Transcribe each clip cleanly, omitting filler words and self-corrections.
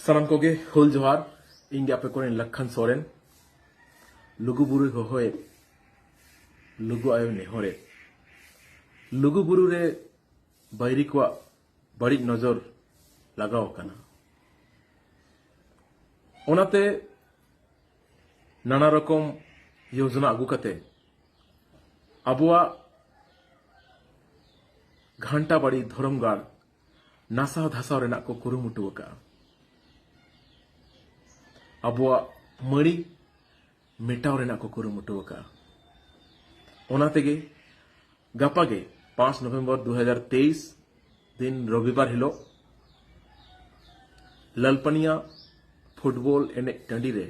सानाम कोगे हुल जोहार इंगे आपे कोरेन लखन सोरेन लुगु बुरु होए लुगु आयो नेहरे लुगु बुरु रे बैरी को बड़ी नजर लगाव कना ओनाते नाना रकम योजना आगु कते अबुआ घंटा बड़ी धर्मगाड़ नासा धासा रेना को कुरुमुटु का अबुआ मड़ी मेटाव रेना को कुरुमुटु का ओनातेगे गापागे 5 नवंबर 2023 दिन रविवार हिलो ललपनिया फुटबॉल एने टंडी रे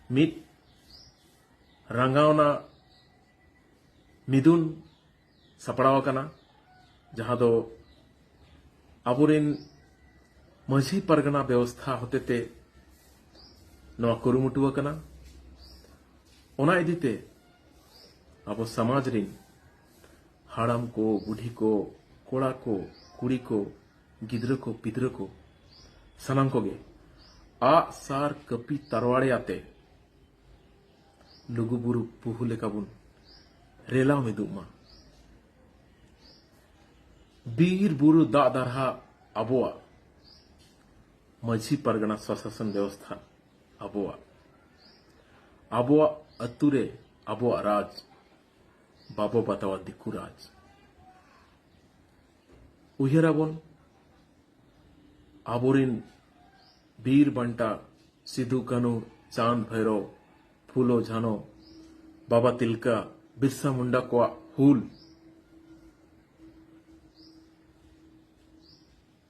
मिट रंगावना मिदुन सपड़ाव कना जहां दो अबुरेन मझी परगना व्यवस्था होतेते नवा कुरुमुटु कना ओना इदीते अब समाज रिन हाड़ाम को बुढ़ी को कोड़ा को कुड़ी को गिद्र को पिद्र को सनाम कोगे आ सार कपी तरवाड़े आते लुगु बुरु पुहु लेकाबुन रेलाव में दुमा बीर बुरु दा दारहा अबुआ मझी परगना स्वशासन व्यवस्था अबुआ अतुरे अबुआ राज बाबो बतावा दिकु राज उयराबन आबोरिन बीर बंटा सिधु कानू चांद भैरव फूलो झानो बाबा तिलका बिरसा मुंडा को हुल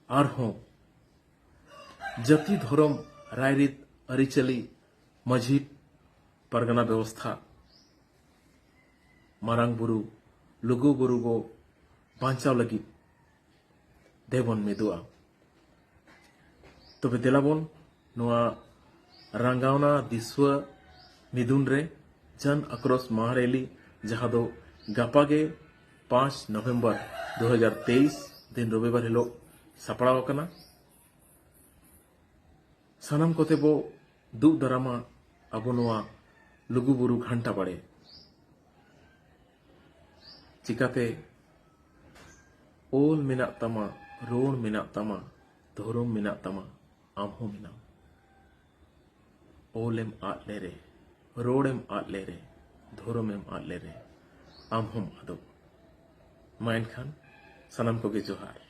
आरहों जति धर्म रायरीत अरिचली मझी परगना व्यवस्था मारांग बुरु लुगु बुरु गो बांचाव लगी देवन मेदुआ तबे देलाबन नोआ रंगावना दिस्वा मिदुन रे जन आक्रोश महारैली जहां दो गापागे 5 नवंबर 2023 दिन रविवार हिलो सपड़ाव कना सानाम कोते बो दु दरामा अबो नोआ लुगु बुरु घंटा बड़े चिकाते ओल मिना तमा रोण मिना तमा धोरम मिना तमा आमहो मिना ओलेम आट ले रे रोड़ेम आट ले रे धोरमेम आट ले रे आमहोम आदो माइन खान सनम कोगे जोहार।